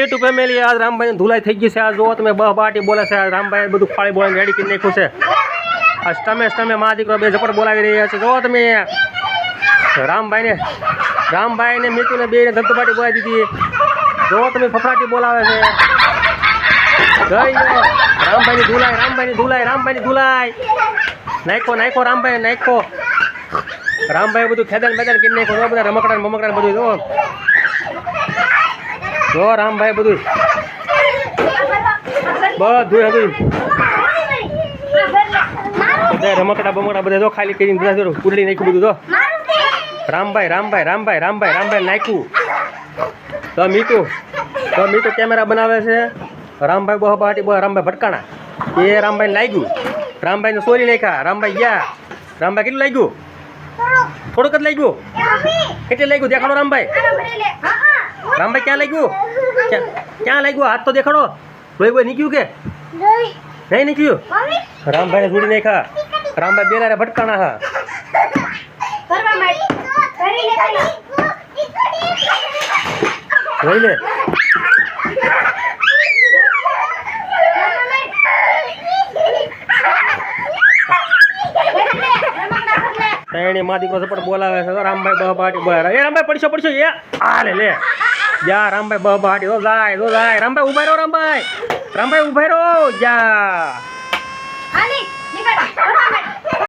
YouTube family આજ રામભાઈ ધુલાઈ થઈ ગઈ છે. આ જો તમે બહ બાટી બોલે છે. રામભાઈ બધું ફાળી બોલાવીને રેડી કરી નાખ્યું છે. આ સ્ટમે મા દીકરો બે ઝપટ બોલાવી રહ્યા છે. જો તમે રામભાઈને મીતુને બેને ધબધબાટી બોલાવી દીધી. જો તમે ફફડાટી બોલાવે છે. રામભાઈની ધુલાઈ નાખો રામભાઈ નાખો. રામભાઈ બધું ખેદાન મેદાન કરી નાખ્યું. બધા રમકડા મમકડા બધું જો રામભાઈ બધું રમકડા બમકડા બધા જો ખાલી કરીને બધા કુરડી નાખ્યું બધું જો રામભાઈ નાખ્યું. તો મીતુ કેમેરા બનાવે છે. રામભાઈ બહુ પાટી રામભાઈ ભટકાણા એ રામભાઈ લાગ્યું. રામભાઈને સોરી નાખ્યા. રામભાઈ ગયા. રામભાઈ કેટલું લાગ્યું? થોડુંક જ લાગ્યું. કેટલું લાગ્યું દેખાડો રામભાઈ. રામભાઈ ક્યાં લાગ્યું? ક્યાં લાગ્યું? હાથ તો દેખાડો. લોહી નીકળ્યું કે નહીં નીકળ્યું? રામભાઈને જોડી નાખ્યા. રામભાઈ બેલારે ભટકાણા હા. જોઈ લે એની મા દીકરો સપોર્ટ બોલાવે છે. રામભાઈ બહ બાટી બોલા. એ રામભાઈ પડશો એ આ લે જા. રામભાઈ બહ બાટી જાય. રામભાઈ ઉભા રહો. રામભાઈ ઉભા રહો જા.